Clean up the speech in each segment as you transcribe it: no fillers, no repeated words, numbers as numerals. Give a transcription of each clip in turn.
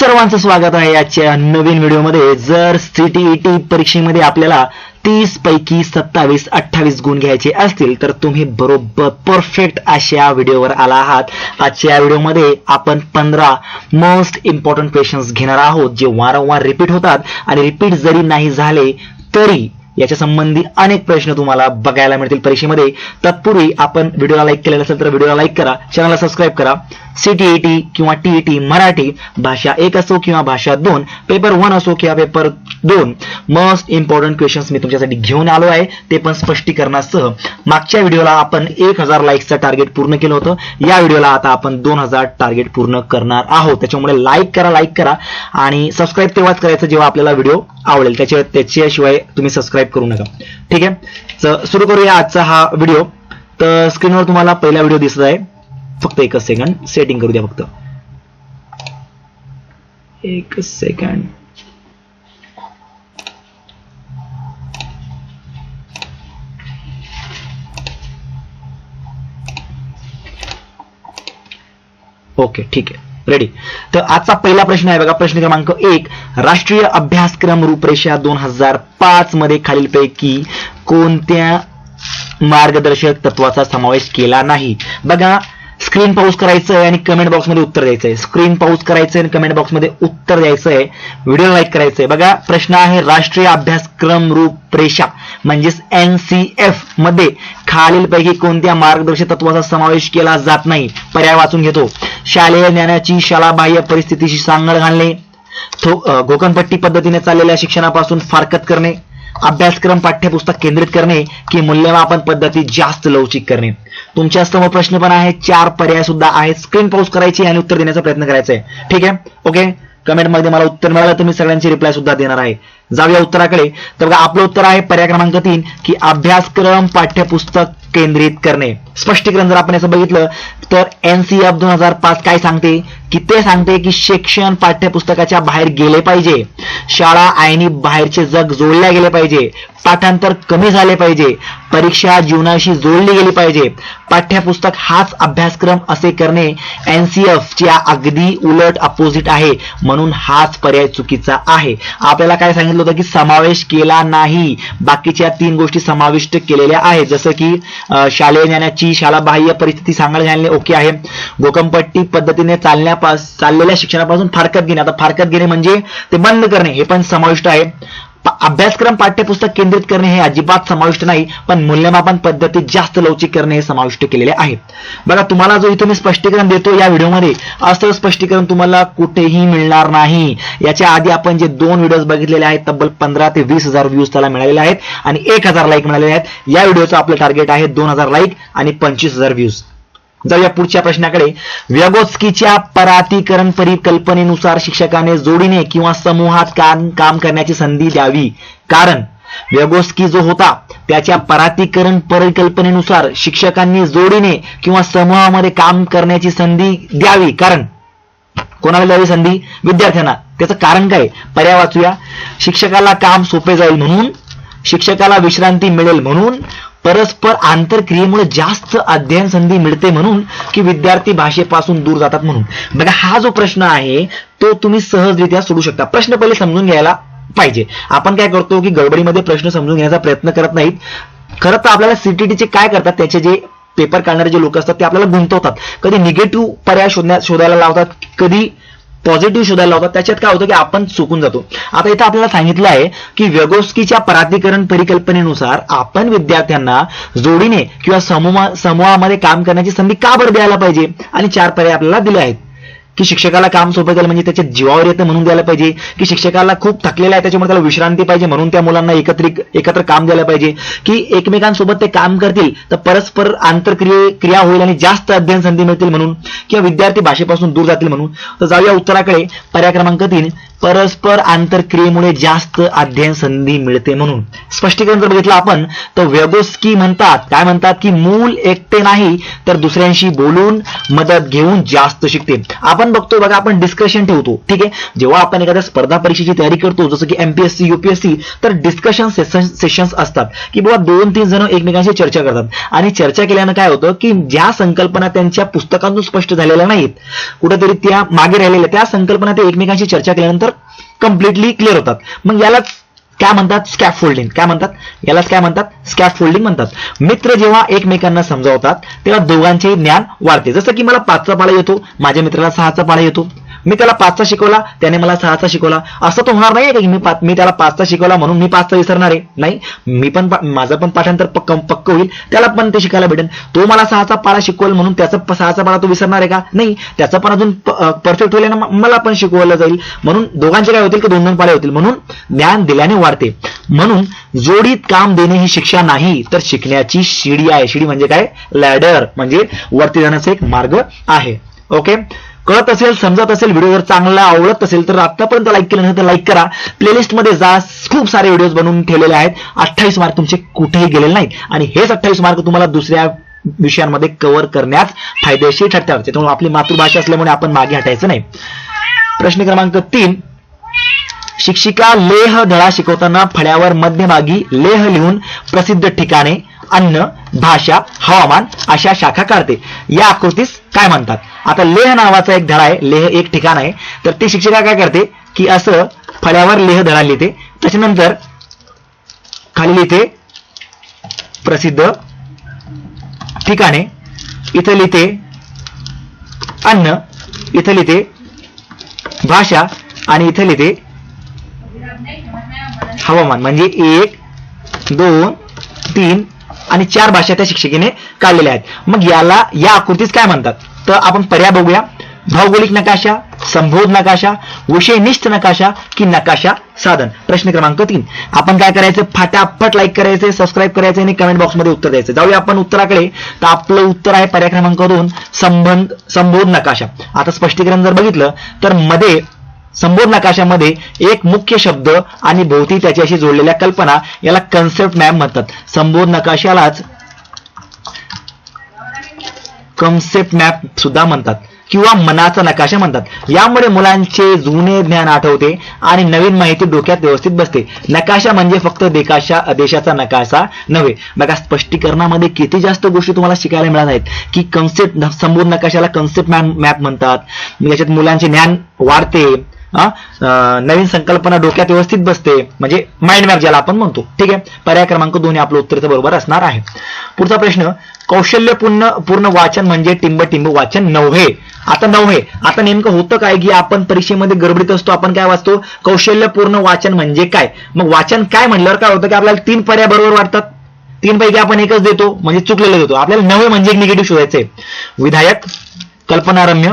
सर्वांचं स्वागत आहे आजच्या नवीन व्हिडिओमध्ये. जर सीटीईटी परीक्षेमध्ये आपल्याला 30 पैकी 27-28 गुण घ्यायचे असतील तर तुम्ही बरोबर परफेक्ट अशा व्हिडिओवर आला आहात. आजच्या व्हिडिओमध्ये आपण 15 मोस्ट इम्पॉर्टंट क्वेश्चन्स घेणार आहोत जे वारंवार रिपीट होतात आणि रिपीट जरी नाही झाले तरी याच्या संबंधी अनेक प्रश्न तुम्हाला बघायला मिळतील परीक्षेमध्ये. तत्पूर्वी आपण व्हिडिओला लाईक केलेला असेल तर व्हिडिओला लाईक करा, चॅनलला सबस्क्राईब करा. सीटीईटी किंवा टीईटी मराठी भाषा 1 असो किंवा भाषा 2, पेपर 1 असो किंवा पेपर 2, मोस्ट इम्पॉर्टंट क्वेश्चन्स मी तुमच्यासाठी घेऊन आलो आहे, ते पण स्पष्टीकरणासह. मागच्या व्हिडिओला आपण 1000 लाईक्सचं टार्गेट पूर्ण केलं होतं. या व्हिडिओला आता आपण 2000 टार्गेट पूर्ण करणार आहोत. त्याच्यामुळे लाईक करा आणि सबस्क्राईब तेव्हाच करायचं जेव्हा आपल्याला व्हिडिओ आवडेल, त्याच्याशिवाय तुम्ही सबस्क्राईब करू नका. ठीक आहे, सुरू करूया आजचा हा व्हिडिओ. तर स्क्रीनवर तुम्हाला पहिला व्हिडिओ दिसत आहे. फक्त एकच सेकंड सेटिंग करू द्या, फक्त एक सेकंड. ओके, ठीक आहे, रेडी. तर आजचा पहिला प्रश्न आहे बघा. प्रश्न क्रमांक 1, राष्ट्रीय अभ्यासक्रम रूपरेषा 2005 मध्ये खालीलपैकी कोणत्या मार्गदर्शक तत्वाचा समावेश केला नाही? बघा, स्क्रीन पॉज करायचं आहे आणि कमेंट बॉक्समध्ये उत्तर द्यायचं आहे. स्क्रीन पॉज करायचं आहे आणि कमेंट बॉक्समध्ये उत्तर द्यायचं आहे. व्हिडिओ लाईक करायचं आहे. बघा, प्रश्न आहे राष्ट्रीय अभ्यासक्रम रूपरेषा म्हणजेच NCF मध्ये खालीलपैकी कोणत्या मार्गदर्शक तत्वाचा समावेश केला जात नाही? पर्याय वाचून घेतो. शालेय ज्ञानाची शाळाबाह्य परिस्थितीशी सांगड घालणे, घोकणपट्टी पद्धतीने चाललेल्या शिक्षणापासून फारकत करणे, अभ्यासक्रम पाठ्यपुस्तक केंद्रित करणे की मूल्यमापन पद्धती जास्त लवचिक करणे. तुमच्या समोर प्रश्न पण आहे, 4 पर्याय सुद्धा आहेत. स्क्रीन पॉज करायची आणि उत्तर देण्याचा प्रयत्न करायचा आहे. ठीक आहे, ओके. कमेंट मध्ये मला उत्तर मिळालं तर मी सगळ्यांची रिप्लाय सुद्धा देणार आहे. जाऊया उत्तराकडे. तर बघा, आपलं उत्तर आहे पर्याय क्रमांक 3 की अभ्यासक्रम पाठ्यपुस्तक केंद्रित करणे. स्पष्टीकरण जर आपण असं बघितलं तर NCF 2005 काय सांगते की ते सांगते की शिक्षण पाठ्यपुस्तकाच्या बाहेर गेले पाहिजे, शाळा आणि बाहेरचे जग जोडल्या गेले पाहिजे, पाठांतर कमी झाले पाहिजे, परीक्षा जीवनाशी जोडली गेली पाहिजे, पाठ्यपुस्तक हाच अभ्यासक्रम असे करणे NCF च्या अगदी उलट अपोजिट आहे, म्हणून हाच पर्याय चुकीचा आहे. आपल्याला काय सांगितलं होतं की समावेश केला नाही, बाकीच्या 3 गोष्टी समाविष्ट केलेल्या आहेत, जसं की शालेय ज्ञानाची शाळाबाह्य परिस्थिती सांगड घालणे ओके आहे, घोकंपट्टी पद्धतीने चाललेल्या शिक्षणापासून फारकत घेणे, आता फारकत घेणे म्हणजे ते बंद करणे, हे पण समाविष्ट आहे. अभ्यासक्रम पाठ्यपुस्तक केंद्रित करणे हे अजिबात समाविष्ट नाही, पण मूल्यमापन पद्धती जास्त लवचिक करणे हे समाविष्ट केलेले आहे. बघा, तुम्हाला जो इथे मी स्पष्टीकरण देतो या व्हिडिओमध्ये, असं स्पष्टीकरण तुम्हाला कुठेही मिळणार नाही. याच्या आधी आपण जे 2 व्हिडिओज बघितलेले आहेत, तब्बल 15 ते 20,000 व्ह्यूज त्याला मिळालेले आहेत आणि 1000 लाईक मिळालेले आहेत. या व्हिडिओचं आपलं टार्गेट आहे 2000 लाईक आणि 25,000 व्ह्यूज. जाऊया पुढच्या प्रश्नाकडे. व्यगोत्स्कीच्या परातीकरण परिकल्पनेनुसार शिक्षकाने जोडीने किंवा समूहात काम करण्याची संधी द्यावी, कारण व्यगोत्स्की जो होता त्याच्या परातीकरण परिकल्पनेनुसार शिक्षकांनी जोडीने किंवा समूहामध्ये काम करण्याची संधी द्यावी, कारण कोणाला द्यावी संधी? विद्यार्थ्यांना. त्याचं कारण काय? पर्याय वाचूया. शिक्षकाला काम सोपे जाईल म्हणून, शिक्षकाला विश्रांती मिळेल म्हणून, परस्पर आंतरक्रियेमुळे जास्त अध्ययन संधी मिळते म्हणून, की विद्यार्थी भाषेपासून दूर जातात म्हणून. बघा, हा जो प्रश्न आहे तो तुम्ही सहजरित्या सोडू शकता. प्रश्न पहिले समजून घ्यायला पाहिजे. आपण काय करतो की गडबडीमध्ये प्रश्न समजून घेण्याचा प्रयत्न करत नाहीत. खरं तर आपल्याला सीटीटीचे काय करतात, त्याचे जे पेपर काढणारे जे लोक असतात ते आपल्याला गुंतवतात. कधी निगेटिव्ह पर्याय शोधायला लावतात, कधी पॉझिटिव्ह शोधायला लावतात. त्याच्यात काय होतं की आपण चुकून जातो. आता इथं आपल्याला सांगितलं आहे की व्यगोत्स्कीच्या परातीकरण परिकल्पनेनुसार आपण विद्यार्थ्यांना जोडीने किंवा समूहामध्ये काम करण्याची संधी का बरं द्यायला पाहिजे, आणि 4 पर्याय आपल्याला दिले आहेत. की शिक्षकाला काम सोपं झालं म्हणजे त्याच्या जीवावर येतं म्हणून द्यायला पाहिजे, की शिक्षकाला खूप थकलेला आहे त्याच्यामुळे त्याला विश्रांती पाहिजे म्हणून त्या मुलांना एकत्र काम द्यायला पाहिजे, की एकमेकांसोबत ते काम करतील तर परस्पर आंतरक्रिया होईल आणि जास्त अध्ययन संधी मिळतील म्हणून, किंवा विद्यार्थी भाषेपासून दूर जातील म्हणून. तर जाऊया उत्तराकडे. पर्याय क्रमांक 3, परस्पर आंतरक्रियेमुळे जास्त अध्ययन संधी मिळते म्हणून. स्पष्टीकरण जर बघितलं आपण तर व्यगोत्स्की म्हणतात, काय म्हणतात की मूल एकटे नाही तर दुसऱ्यांशी बोलून मदत घेऊन जास्त शिकते. आपण आपण बघतो बघा, आपण डिस्कशन ठेवतो, ठीक आहे. जेव्हा आपण एखाद्या स्पर्धा परीक्षेची तयारी करतो, जसं की MPSC UPSC, तर डिस्कशन सेशन्स असतात की बाबा 2-3 जण एकमेकांशी चर्चा करतात, आणि चर्चा केल्यानं काय होतं की ज्या संकल्पना त्यांच्या पुस्तकातून स्पष्ट झालेल्या नाहीत, कुठेतरी त्या मागे राहिलेल्या, त्या संकल्पना ते एकमेकांशी चर्चा केल्यानंतर कम्प्लिटली क्लिअर होतात. मग यालाच काय म्हणतात? स्कॅफोल्डिंग. काय म्हणतात? यालाच काय म्हणतात? स्कॅफोल्डिंग म्हणतात. मित्र जेव्हा एकमेकांना समजावतात तेव्हा दोघांचे ज्ञान वाढते. जसं की मला 5चा पाढा येतो, माझ्या मित्राला 6चा पाढा येतो, मी त्याला 5चा शिकवला, त्याने मला 6चा शिकवला. असं तर होणार नाही की मी त्याला 5चा शिकवला म्हणून मी 5चा विसरणार आहे. नाही, मी पण माझं पण पाठांतर पक्क होईल, त्याला पण ते शिकायला भेटेल. तो मला 6चा पाढा शिकवेल म्हणून त्याचा 6चा पाढा तो विसरणार आहे का? नाही, त्याचं पण अजून परफेक्ट होईल ना, मला पण शिकवलं जाईल. म्हणून दोघांचे काय होतील की 2-2 पाढे होतील. म्हणून ज्ञान दिल्याने वाढते. म्हणून जोडीत काम देणे ही शिक्षा नाही, तर शिकण्याची शिडी आहे. शिडी म्हणजे काय? लॅडर, म्हणजे वरती जाण्याचा एक मार्ग आहे. ओके, कळत असेल, समजत असेल, व्हिडिओ जर चांगला आवडत असेल तर आतापर्यंत लाईक केलं नसेल तर लाईक करा. प्लेलिस्ट मध्ये जा, खूप सारे व्हिडिओज बनवून ठेवलेले आहेत. 28 मार्क तुमचे कुठेही गेलेले नाहीत, आणि हेच 28 मार्क तुम्हाला दुसऱ्या विषयांमध्ये कव्हर करण्यास फायदेशीर ठरतात. त्यामुळे आपली मातृभाषा असल्यामुळे आपण मागे हटायचं नाही. प्रश्न क्रमांक 3, शिक्षिका लेह धडा शिकवताना फळ्यावर मध्यभागी लेह लिहून प्रसिद्ध ठिकाणे, अन्न, भाषा, हवामान अशा शाखा काढते. या आकृतीस काय म्हणतात? आता लेह नावाचा एक धडा आहे, लेह एक ठिकाण आहे, तर ती शिक्षिका काय करते की असं फळ्यावर लेह धडा लिहिते, त्याच्यानंतर खाली लिहिते प्रसिद्ध ठिकाणे, इथं लिहिते अन्न, इथं लिहिते भाषा, आणि इथं लिहिते हवामान. म्हणजे 1, 2, 3 आणि 4 भाषा त्या शिक्षिकेने काढलेल्या आहेत. मग याला या आकृतीस काय म्हणतात? तर आपण पर्याय बघूया. भौगोलिक नकाशा, संबोध नकाशा, विषयनिष्ठ नकाशा की नकाशा साधन. प्रश्न क्रमांक 3. आपण काय करायचं? फटाफट लाईक करायचे, सबस्क्राईब करायचे आणि कमेंट बॉक्समध्ये उत्तर द्यायचं. जाऊया आपण उत्तराकडे. तर आपलं उत्तर आहे पर्याय क्रमांक 2, संबोध नकाशा. आता स्पष्टीकरण जर बघितलं तर मध्ये संबोध नकाशामध्ये एक मुख्य शब्द आणि भोवती त्याच्याशी जोडलेल्या कल्पना याला कन्सेप्ट मॅप म्हणतात. संबोध नकाशालाच कन्सेप्ट मॅप सुद्धा म्हणतात किंवा मनाचा नकाशा म्हणतात. यामुळे मुलांचे जुने ज्ञान आठवते आणि नवीन माहिती डोक्यात व्यवस्थित बसते. नकाशा म्हणजे फक्त देशाचा नकाशा नव्हे. बघा, स्पष्टीकरणामध्ये किती जास्त गोष्टी तुम्हाला शिकायला मिळत आहेत की कन्सेप्ट, संबोध नकाशाला कन्सेप्ट मॅप म्हणतात. याच्यात मुलांचे ज्ञान वाढते, नवीन संकल्पना डोक्यात व्यवस्थित बसते, म्हणजे माइंड मॅप ज्याला आपण म्हणतो. ठीक आहे, पर्याय क्रमांक 2 आपलं उत्तर बरोबर असणार आहे. पुढचा प्रश्न, कौशल्यपूर्ण वाचन म्हणजे टिंब वाचन नव्हे. आता नव्हे, आता नेमकं होतं काय की आपण परीक्षेमध्ये गडबडीत असतो, आपण काय वाचतो? कौशल्यपूर्ण वाचन म्हणजे काय? मग वाचन काय म्हणल्यावर काय होतं की आपल्याला 3 पर्याय बरोबर वाटतात, 3 पैकी आपण एकच देतो, म्हणजे चुकलेलं देतो. आपल्याला नव्हे म्हणजे एक निगेटिव्ह शोधायचंय. विधायक, कल्पनारम्य,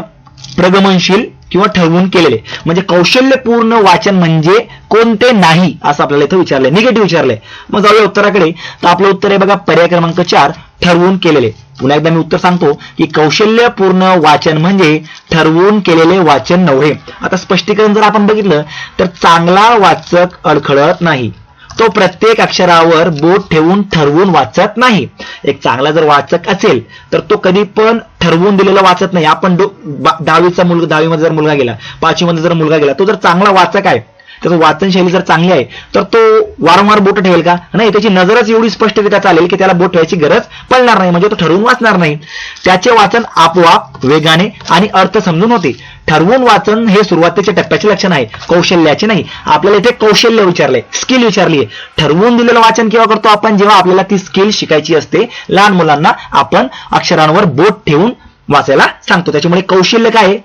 प्रगमनशील किंवा ठरवून केलेले. म्हणजे कौशल्यपूर्ण वाचन म्हणजे कोणते नाही असं आपल्याला इथं विचारलंय, निगेटिव्ह विचारलंय. मग जाऊया उत्तराकडे. तर आपलं उत्तर आहे बघा पर्याय क्रमांक 4, ठरवून केलेले. पुन्हा एकदा मी उत्तर सांगतो की कौशल्यपूर्ण वाचन म्हणजे ठरवून केलेले वाचन नव्हे. आता स्पष्टीकरण जर आपण बघितलं तर चांगला वाचक अडखळत नाही, तो प्रत्येक अक्षरावर बोट ठेवून ठरवून वाचत नाही. एक चांगला जर वाचक असेल तर तो कधी पण ठरवून दिलेलं वाचत नाही. आपण 10वीमध्ये जर मुलगा गेला, 5वीमध्ये जर मुलगा गेला, तो जर चांगला वाचक आहे, त्याचं वाचनशैली जर चांगली आहे, तर तो वारंवार बोट ठेवेल का? नाही, त्याची नजरच एवढी स्पष्टरित्या चालेल की त्याला बोट ठेवायची गरज पडणार नाही, म्हणजे तो ठरवून वाचणार नाही. त्याचे वाचन आपोआप, वेगाने आणि अर्थ समजून होते. ठरवून वाचन हे सुरुवातीच्या टप्प्याचे लक्षण आहे, कौशल्याचे नाही. आपल्याला इथे कौशल्य विचारलंय, स्किल विचारली आहे. ठरवून दिलेलं वाचन केव्हा करतो आपण? जेव्हा आपल्याला ती स्किल शिकायची असते. लहान मुलांना आपण अक्षरांवर बोट ठेवून वाचायला सांगतो. त्याच्यामुळे कौशल्य काय आहे?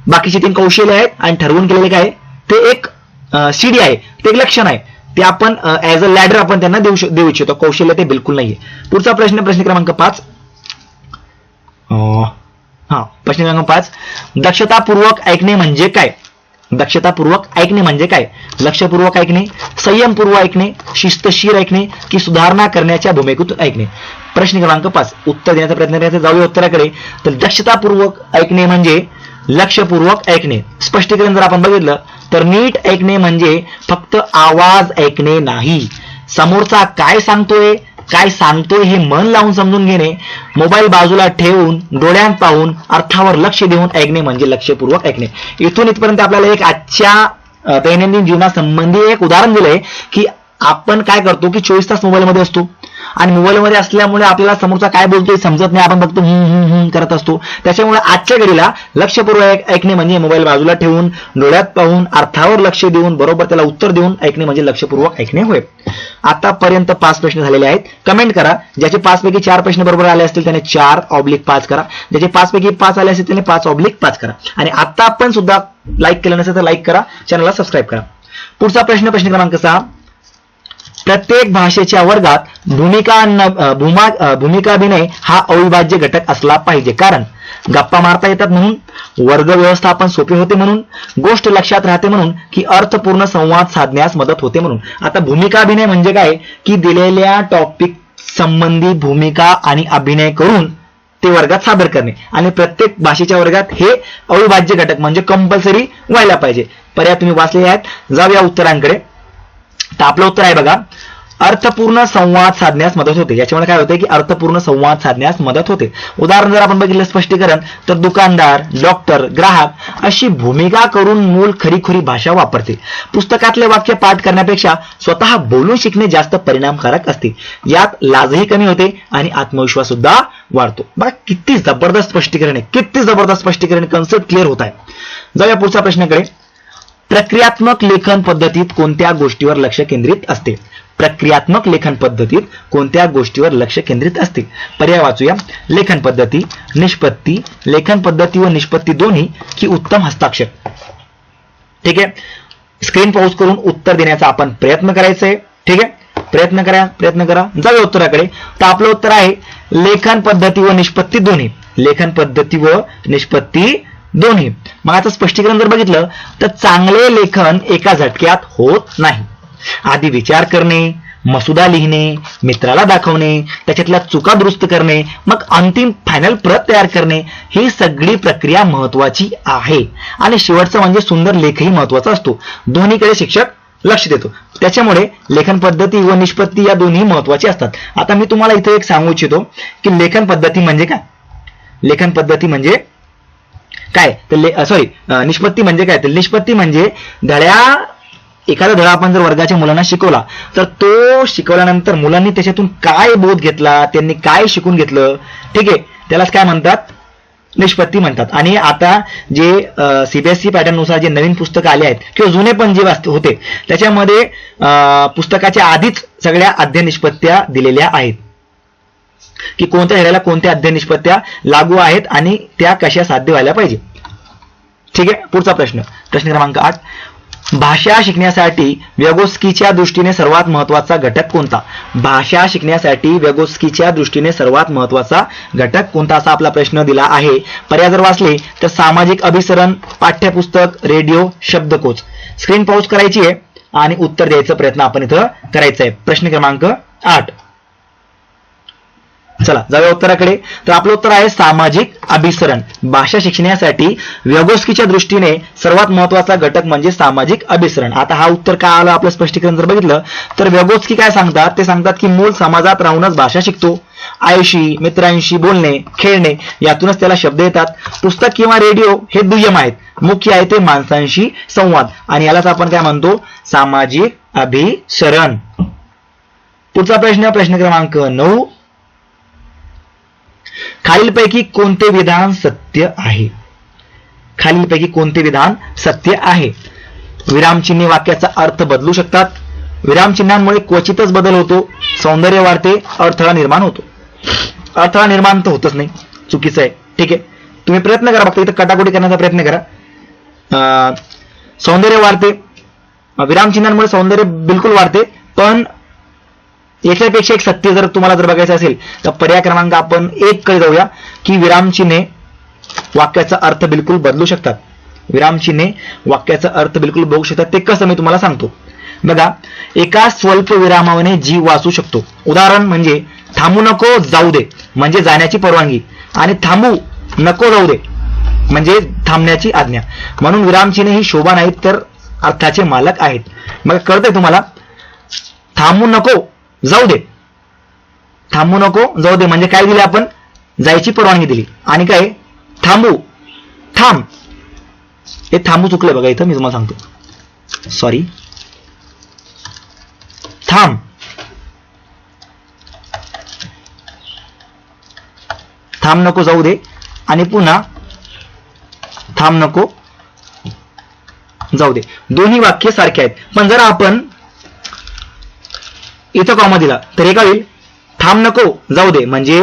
बाकीचे 3 कौशल्य आहेत, आणि ठरवून केलेले काय आहे? ते एक शिडी आहे, ते एक लक्षण आहे. ते आपण ऍज अ लॅडर आपण त्यांना देऊ इच्छितो. कौशल्य ते बिलकुल नाहीये. पुढचा प्रश्न, प्रश्न क्रमांक 5. प्रश्न क्रमांक 5, दक्षतापूर्वक ऐकणे म्हणजे काय? दक्षतापूर्वक ऐकणे म्हणजे काय? लक्षपूर्वक ऐकणे, संयमपूर्वक ऐकणे, शिस्तशीर ऐकणे की सुधारणा करण्याच्या भूमिकेतून ऐकणे. प्रश्न क्रमांक 5 उत्तर देण्याचा प्रयत्न करायचा. जाऊया उत्तराकडे. तर दक्षतापूर्वक ऐकणे म्हणजे लक्षपूर्वक ऐकणे. स्पष्टीकरण जर आपण बघितलं तर नीट ऐकणे म्हणजे फक्त आवाज ऐकणे नाही, समोरचा काय सांगतोय काय सांगतोय हे मन लावून समजून घेणे, मोबाईल बाजूला ठेवून डोळ्यात पाहून अर्थावर लक्ष देऊन ऐकणे म्हणजे लक्षपूर्वक ऐकणे. इथून इथपर्यंत आपल्याला एक आजच्या दैनंदिन जीवनासंबंधी एक उदाहरण दिलंय की आपण काय करतो की 24 तास मोबाईलमध्ये असतो आणि मोबाईलमध्ये असल्यामुळे आपल्याला समोरचा काय बोलतोय समजत नाही, आपण फक्त करत असतो. त्याच्यामुळे आजच्या घडीला लक्षपूर्वक ऐकणे म्हणजे मोबाईल बाजूला ठेवून डोळ्यात पाहून अर्थावर लक्ष देऊन बरोबर त्याला उत्तर देऊन ऐकणे म्हणजे लक्षपूर्वक ऐकणे होय. आतापर्यंत 5 प्रश्न झालेले आहेत. कमेंट करा. ज्याचे 5 पैकी 4 प्रश्न बरोबर आले असतील त्याने 4/5 करा. ज्याचे 5 पैकी 5 आले असतील त्याने 5/5 करा. आणि आता आपण सुद्धा लाईक केलं नसेल तर लाईक करा, चॅनलला सबस्क्राईब करा. पुढचा प्रश्न क्रमांक 6. प्रत्येक भाषेच्या वर्गात भूमिकाभिनय हा अविभाज्य घटक असला पाहिजे. कारण गप्पा मारता येतात म्हणून, वर्ग व्यवस्थापन सोपे होते म्हणून, गोष्ट लक्षात राहते म्हणून, की अर्थपूर्ण संवाद साधण्यास मदत होते म्हणून. आता भूमिकाभिनय म्हणजे काय की दिलेल्या टॉपिक संबंधी भूमिका आणि अभिनय करून ते वर्गात सादर करणे. आणि प्रत्येक भाषेच्या वर्गात हे अविभाज्य घटक म्हणजे कंपल्सरी व्हायला पाहिजे. पर्याय तुम्ही वाचलेले आहेत. जाऊया उत्तरांकडे. तर आपलं उत्तर आहे बघा, अर्थपूर्ण संवाद साधण्यास मदत होते. याच्यामुळे काय होते की अर्थपूर्ण संवाद साधण्यास मदत होते. उदाहरण जर आपण बघितलं स्पष्टीकरण तर दुकानदार, डॉक्टर, ग्राहक अशी भूमिका करून मूल खरीखुरी भाषा वापरते. पुस्तकातले वाक्य पाठ करण्यापेक्षा स्वतः बोलून शिकणे जास्त परिणामकारक असते. यात लाजही कमी होते आणि आत्मविश्वास सुद्धा वाढतो. बघा किती जबरदस्त स्पष्टीकरण आहे, किती जबरदस्त स्पष्टीकरण, कन्सेप्ट क्लिअर होत आहे. जाऊया पुढच्या प्रश्नाकडे. प्रक्रियात्मक लेखन पद्धतीत कोणत्या गोष्टीवर लक्ष केंद्रित असते? प्रक्रियात्मक लेखन पद्धतीत कोणत्या गोष्टीवर लक्ष केंद्रित असते? पर्याय वाचूया. लेखन पद्धती, निष्पत्ती, लेखन पद्धती व निष्पत्ती दोन्ही, की उत्तम हस्ताक्षर. ठीक आहे, स्क्रीन पॉज करून उत्तर देण्याचा आपण प्रयत्न करायचा आहे. ठीक आहे, प्रयत्न करा. जाऊया उत्तराकडे. तर आपलं उत्तर आहे लेखन पद्धती व निष्पत्ती दोन्ही. लेखन पद्धती व निष्पत्ती दोन्ही. मग आता स्पष्टीकरण जर बघितलं तर चांगले लेखन एका झटक्यात होत नाही. आधी विचार करणे, मसुदा लिहिणे, मित्राला दाखवणे, त्याच्यातल्या चुका दुरुस्त करणे, मग अंतिम फायनल प्रत तयार करणे, ही सगळी प्रक्रिया महत्वाची आहे. आणि शेवटचं म्हणजे सुंदर लेखही महत्वाचा असतो. दोन्हीकडे शिक्षक लक्ष देतो. त्याच्यामुळे लेखन पद्धती व निष्पत्ती या दोन्ही महत्वाचे असतात. आता मी तुम्हाला इथे एक सांगू इच्छितो की लेखन पद्धती म्हणजे काय. लेखन पद्धती म्हणजे काय तर निष्पत्ती म्हणजे काय तर निष्पत्ती म्हणजे एखादा धडा आपण जर वर्गाच्या मुलांना शिकवला तर तो शिकवल्यानंतर मुलांनी त्याच्यातून काय बोध घेतला, त्यांनी काय शिकून घेतलं, ठीक आहे, त्यालाच काय म्हणतात, निष्पत्ती म्हणतात. आणि आता जे सीबीएसई पॅटर्न नुसार जे नवीन पुस्तकं आले आहेत किंवा जुने पण जे होते त्याच्यामध्ये पुस्तकाच्या आधीच सगळ्या अध्ययन निष्पत्त्या दिलेल्या आहेत की कोणत्या धड्याला कोणत्या अध्ययन निष्पत्त्या लागू आहेत आणि त्या कशा साध्य व्हायला पाहिजे. ठीक आहे, पुढचा प्रश्न क्रमांक 8. भाषा शिकण्यासाठी व्यगोस्कीच्या दृष्टीने सर्वात महत्वाचा घटक कोणता? भाषा शिकण्यासाठी व्यगोस्कीच्या दृष्टीने सर्वात महत्वाचा घटक कोणता, असा आपला प्रश्न दिला आहे. पर्याय जर वाचले तर सामाजिक अभिसरण, पाठ्यपुस्तक, रेडिओ, शब्दकोश. स्क्रीन पॉज करायची आहे आणि उत्तर द्यायचा प्रयत्न आपण इथं करायचा आहे. प्रश्न क्रमांक 8. चला जाऊया उत्तराकडे. तर आपलं उत्तर आहे सामाजिक अभिसरण. भाषा शिकण्यासाठी व्यगोस्कीच्या दृष्टीने सर्वात महत्वाचा घटक म्हणजे सामाजिक अभिसरण. आता हा उत्तर काय आलं आपलं स्पष्टीकरण जर बघितलं तर व्यगोस्की काय सांगतात, ते सांगतात की मूल समाजात राहूनच भाषा शिकतो. आईशी, मित्रांशी बोलणे, खेळणे यातूनच त्याला शब्द येतात. पुस्तक किंवा रेडिओ हे दुय्यम आहेत, मुख्य आहे ते माणसांशी संवाद, आणि यालाच आपण काय म्हणतो, सामाजिक अभिसरण. पुढचा प्रश्न क्रमांक 9. खालीलपैकी कोणते विधान सत्य आहे? खालीलपैकी कोणते विधान सत्य आहे? विरामचिन्हे वाक्याचा अर्थ बदलू शकतात. विरामचिन्हांमुळे क्वचितच बदल होतो. सौंदर्य वाढते, अडथळा निर्माण होतो. अडथळा निर्माण तर होतच नाही, चुकीचं आहे. ठीक आहे, तुम्ही प्रयत्न करा, फक्त इथं कटाकोटी करण्याचा प्रयत्न करा. सौंदर्य वाढते, विरामचिन्हांमुळे सौंदर्य बिलकुल वाढते, पण याच्यापेक्षा एक सत्य जर तुम्हाला जर बघायचं असेल तर पर्याय क्रमांक आपण 1 कडे जाऊया की विरामचिन्हे वाक्याचा अर्थ बिलकुल बदलू शकतात. विरामचिन्हे वाक्याचा अर्थ बिलकुल बघू शकतात. ते कसं मी तुम्हाला सांगतो. बघा, एका स्वल्प विरामाने जीव वाचू शकतो. उदाहरण म्हणजे थांबू नको जाऊ दे म्हणजे जाण्याची परवानगी, आणि थांबू नको जाऊ दे म्हणजे थांबण्याची आज्ञा. म्हणून विरामचिन्हे ही शोभा नाहीत तर अर्थाचे मालक आहेत. मग कळतंय तुम्हाला, थांबू नको जाऊ दे थांबू नको जाऊ दे म्हणजे काय दिले आपण, जायची परवानगी दिली. आणि काय थांबू, थांब, हे थांबू चुकलंय बघा इथं, मी तुम्हाला सांगतो, सॉरी, थांब, थांब नको जाऊ दे, आणि पुन्हा थांब नको जाऊ दे. दोन्ही वाक्य सारखे आहेत, पण जर आपण इथं कॉमा दिला तर हे काय होईल, थांब नको जाऊ दे. म्हणजे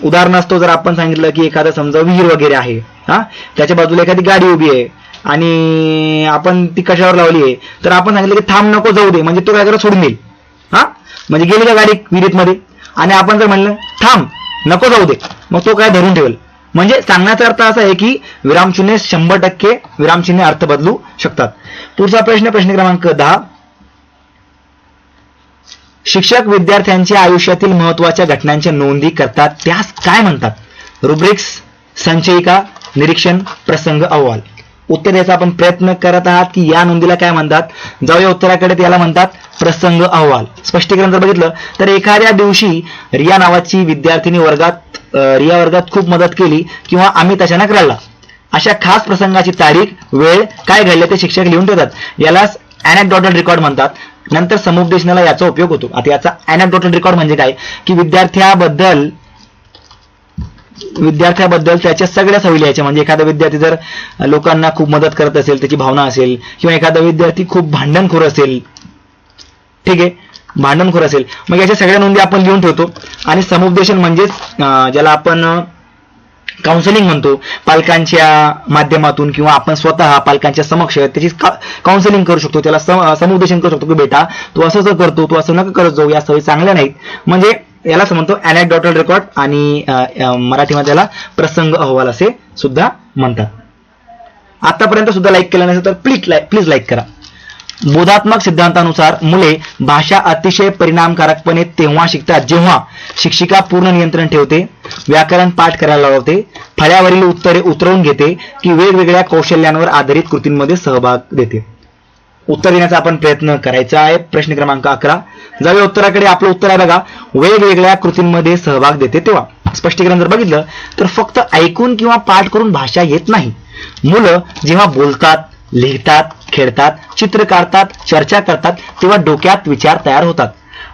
उदाहरणास्तव जर आपण सांगितलं की एखादं समजा विहीर वगैरे आहे, हा, त्याच्या बाजूला एखादी गाडी उभी आहे आणि आपण ती कशावर लावली आहे, तर आपण सांगितलं की थांब नको जाऊ दे, म्हणजे तो काय करत सोडून देईल, हा, म्हणजे गेली का गाडी विहिरीत मध्ये. आणि आपण जर म्हणलं थांब नको जाऊ दे, मग तो काय धरून ठेवेल. म्हणजे सांगण्याचा अर्थ असा आहे की विरामचिन्हे 100% विरामचिन्हे अर्थ बदलू शकतात. पुढचा प्रश्न क्रमांक 10. शिक्षक विद्यार्थ्यांच्या आयुष्यातील महत्वाच्या घटनांच्या नोंदी करतात, त्यास काय म्हणतात? रुब्रिक्स, संचयिका, निरीक्षण, प्रसंग, अहवाल. उत्तर द्यायचा आपण प्रयत्न करत आहात की या नोंदीला काय म्हणतात. जाऊया उत्तराकडे, त्याला म्हणतात प्रसंग अहवाल. स्पष्टीकरण जर बघितलं तर एखाद्या दिवशी रिया नावाची विद्यार्थिनी रिया वर्गात खूप मदत केली किंवा अमित अचानक रडला, अशा खास प्रसंगाची तारीख, वेळ, काय घडले ते शिक्षक लिहून ठेवतात. यालाच अॅनेक्डोटल रेकॉर्ड म्हणतात. नंतर समुपदेशनाला याचा उपयोग होतो. आता याचा अॅनेक्डोटल रेकॉर्ड म्हणजे काय की विद्यार्थ्याबद्दल त्याच्या सगळ्या सवयी लिहायच्या. म्हणजे एखादा विद्यार्थी जर लोकांना खूप मदत करत असेल, त्याची भावना असेल, किंवा एखादा विद्यार्थी खूप भांडणखोर असेल, ठीक आहे, भांडणखोर असेल, मग याच्या सगळ्या नोंदी आपण लिहून ठेवतो. आणि समुपदेशन म्हणजेच ज्याला आपण काउन्सिलिंग म्हणतो, पालकांच्या माध्यमातून किंवा आपण स्वतः पालकांच्या समक्ष त्याची काउन्सिलिंग करू शकतो, त्याला समुपदेशन करू शकतो की बेटा तू असं करतो, तू असं नका करत जाऊ, या सवयी चांगल्या नाहीत. म्हणजे याला म्हणतो अॅनेक्डोटल रेकॉर्ड, आणि मराठीमध्ये याला प्रसंग अहवाल असे सुद्धा म्हणतात. आतापर्यंत सुद्धा लाईक केलं नसेल तर प्लीज लाईक करा. बोधात्मक सिद्धांतानुसार मुले भाषा अतिशय परिणामकारकपणे तेव्हा शिकतात जेव्हा शिक्षिका पूर्ण नियंत्रण ठेवते, व्याकरण पाठ करायला लावते, फळ्यावरील उत्तरे उतरवून घेते, की वेगवेगळ्या कौशल्यांवर आधारित कृतींमध्ये सहभाग देते. उत्तर देण्याचा आपण प्रयत्न करायचा आहे. प्रश्न क्रमांक 11. जाऊया उत्तराकडे. आपलं उत्तर आहे बघा, वेगवेगळ्या कृतींमध्ये सहभाग देते तेव्हा. स्पष्टीकरण जर बघितलं तर फक्त ऐकून किंवा पाठ करून भाषा येत नाही. मुलं जेव्हा बोलतात, लिहितात, खेळतात, चित्र काढतात, चर्चा करतात, तेव्हा डोक्यात विचार तयार होतात.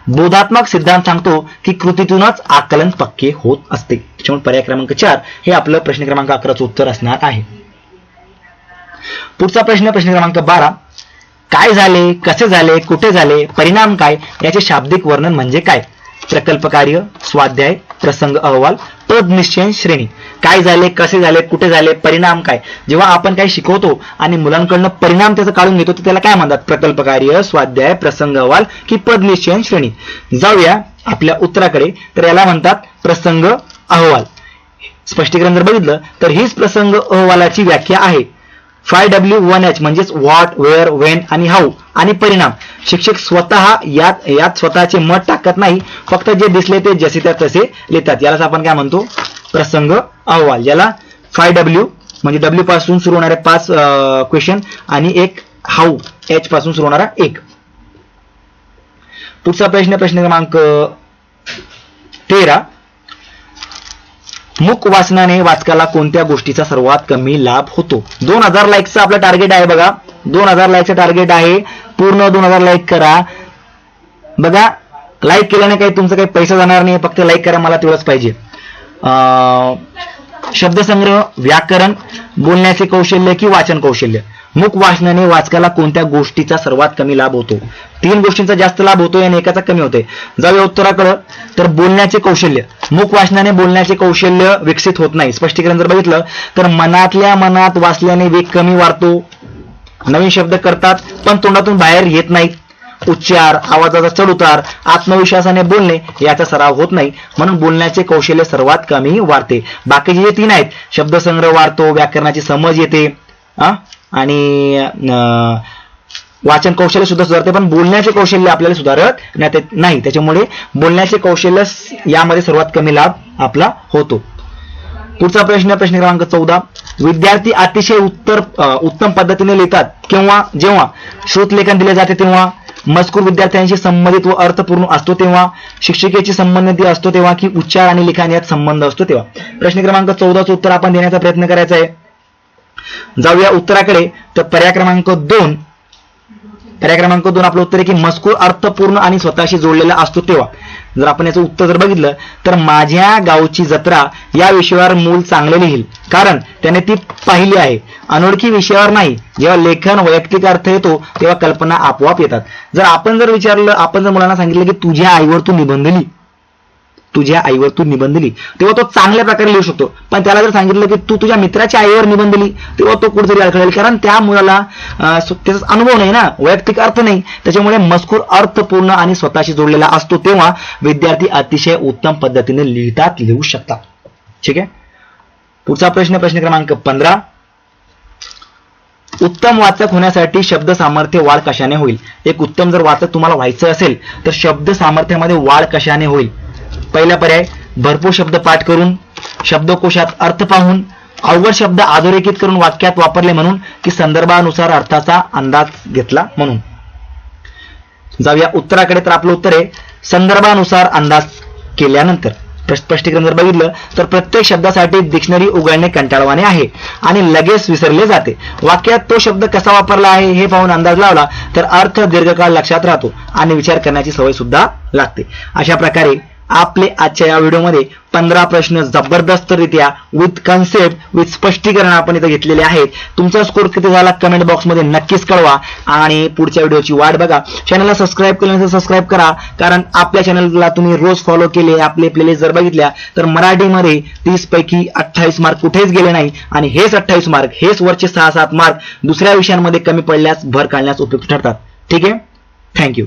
बोधात्मक सिद्धांत सांगतो की कृतीतूनच आकलन पक्के होत असते. त्याच्यामुळे पर्याय क्रमांक 4 हे आपलं प्रश्न क्रमांक 11चं उत्तर असणार आहे. पुढचा प्रश्न क्रमांक 12. काय झाले, कसे झाले, कुठे झाले, परिणाम काय, याचे शाब्दिक वर्णन म्हणजे काय? प्रकल्प कार्य, स्वाध्याय, प्रसंग अहवाल, पद निश्चयन श्रेणी. काय झाले, कसे झाले, कुठे झाले, परिणाम काय. जेव्हा आपण काही शिकवतो आणि मुलांकडनं परिणाम त्याचा काढून घेतो तर त्याला काय म्हणतात? प्रकल्प कार्य, स्वाध्याय, प्रसंग अहवाल की पद निश्चयन श्रेणी. जाऊया आपल्या उत्तराकडे. तर याला म्हणतात प्रसंग अहवाल. स्पष्टीकरण जर बघितलं तर हीच प्रसंग अहवालाची व्याख्या आहे. 5W1H म्हणजेच व्हॉट, वेअर, वेन आणि हाऊ आणि परिणाम. शिक्षक स्वतः यात स्वतःचे मत टाकत नाही, फक्त जे दिसले ते जसे त्या तसे लिहितात. यालाच आपण काय म्हणतो? प्रसंग अहवाल. याला 5W म्हणजे W पासून सुरू होणारे 5 क्वेश्चन आणि एक हाऊ H पासून सुरू होणारा 1. पुढचा प्रश्न क्रमांक 13. मुख वाचनाने वाचकाला कोणत्या गोष्टीचा सर्वात कमी लाभ होतो? 2000 लाईकचं आपलं टार्गेट आहे बघा. 2000 लाईकचं टार्गेट आहे. पूर्ण 2000 लाईक करा. बघा, लाईक केल्याने काही तुमचा काही पैसा जाणार नाही, फक्त लाईक करा, मला तेवढंच पाहिजे. शब्दसंग्रह, व्याकरण, बोलण्याचे कौशल्य की वाचन कौशल्य. मुख वाचनाने वाचकाला कोणत्या गोष्टीचा सर्वात कमी लाभ होतो? 3 गोष्टींचा जास्त लाभ होतोय आणि एकाचा कमी होतोय. जाऊया उत्तराकडं. तर बोलण्याचे कौशल्य. मुख वाचनाने बोलण्याचे कौशल्य विकसित होत नाही. स्पष्टीकरण जर बघितलं तर मनातल्या मनात वाचल्याने वेग कमी वाढतो. नवीन शब्द करतात पण तोंडातून बाहेर येत नाहीत. उच्चार, आवाजाचा चढउतार, आत्मविश्वासाने बोलणे याचा सराव होत नाही, म्हणून बोलण्याचे कौशल्य सर्वात कमी वाढते. बाकीचे जे 3 आहेत, शब्दसंग्रह वाढतो, व्याकरणाची समज येते आणि वाचन कौशल्य सुद्धा सुधारते, पण बोलण्याचे कौशल्य आपल्याला सुधारत नाही. त्याच्यामुळे बोलण्याचे कौशल्य यामध्ये सर्वात कमी लाभ आपला होतो. पुढचा प्रश्न क्रमांक 14. विद्यार्थी अतिशय उत्तम पद्धतीने लिहितात जेव्हा श्रुतलेखन दिले जाते तेव्हा, मजकूर विद्यार्थ्यांशी संबंधित व अर्थपूर्ण असतो तेव्हा, शिक्षिकेची संबंधित असतो तेव्हा, की उच्चार आणि लिखाण यात संबंध असतो तेव्हा. प्रश्न क्रमांक 14चं उत्तर आपण देण्याचा प्रयत्न करायचा आहे. जाऊया उत्तराकडे. तर पर्याय क्रमांक 2 आपलं उत्तर आहे की मजकूर अर्थपूर्ण आणि स्वतःशी जोडलेला असतो तेव्हा. जर आपण याचं उत्तर जर बघितलं तर माझ्या गावची जत्रा या विषयावर मूल चांगले लिहिल, कारण त्याने ती पाहिली आहे. अनोळखी विषयावर नाही. जेव्हा लेखन वैयक्तिक अर्थ येतो तेव्हा कल्पना आपोआप येतात. जर आपण जर विचारलं, आपण जर मुलांना सांगितलं की तुझ्या आईवर तू निबंध लिही, तेव्हा तो चांगल्या प्रकारे लिहू शकतो. पण त्याला जर सांगितलं की तू तुझ्या मित्राच्या आईवर निबंध लिही, तेव्हा तो कुठेतरी अडखळेल, कारण त्या मुलाला त्याचा अनुभव नाही ना, वैयक्तिक अर्थ नाही. त्याच्यामुळे मजकूर अर्थपूर्ण आणि स्वतःशी जोडलेला असतो तेव्हा विद्यार्थी अतिशय उत्तम पद्धतीने लिहू शकतात. ठीक आहे. पुढचा प्रश्न क्रमांक 15. उत्तम वाचक होण्यासाठी शब्द सामर्थ्य वाढ कशाने होईल? एक उत्तम जर वाचक तुम्हाला व्हायचं असेल तर शब्द सामर्थ्यामध्ये वाढ कशाने होईल? पहिला पर्याय, भरपूर शब्द पाठ करून, शब्दकोशात अर्थ पाहून, अवघड शब्द अधोरेखित करून वाक्यात वापरले म्हणून, की संदर्भानुसार अर्थाचा अंदाज घेतला म्हणून. जाऊया उत्तराकडे. तर आपलं उत्तर आहे संदर्भानुसार अंदाज केल्यानंतर. स्पष्टीकरण जर बघितलं तर प्रत्येक शब्दासाठी डिक्शनरी उघडणे कंटाळवाणे आहे आणि लगेच विसरले जाते. वाक्यात तो शब्द कसा वापरला आहे हे पाहून अंदाज लावला तर अर्थ दीर्घकाळ लक्षात राहतो आणि विचार करण्याची सवय सुद्धा लागते. अशा प्रकारे आपले आजच्या या व्हिडिओमध्ये 15 प्रश्न जबरदस्तरित्या विथ कन्सेप्ट, विथ स्पष्टीकरण आपण इथं घेतलेले आहेत. तुमचा स्कोर किती झाला कमेंट बॉक्समध्ये नक्कीच कळवा आणि पुढच्या व्हिडिओची वाट बघा. चॅनलला सबस्क्राईब केलं नसेल सबस्क्राईब करा, कारण आपल्या चॅनलला तुम्ही रोज फॉलो केले, आपले प्लेलिस्ट जर बघितल्या तर मराठीमध्ये 30 पैकी 28 मार्क कुठेच गेले नाही आणि हेच 28 मार्क, हेच वरचे 6-7 मार्क दुसऱ्या विषयांमध्ये कमी पडल्यास भर काढण्यास उपयुक्त ठरतात. ठीक आहे. थँक्यू.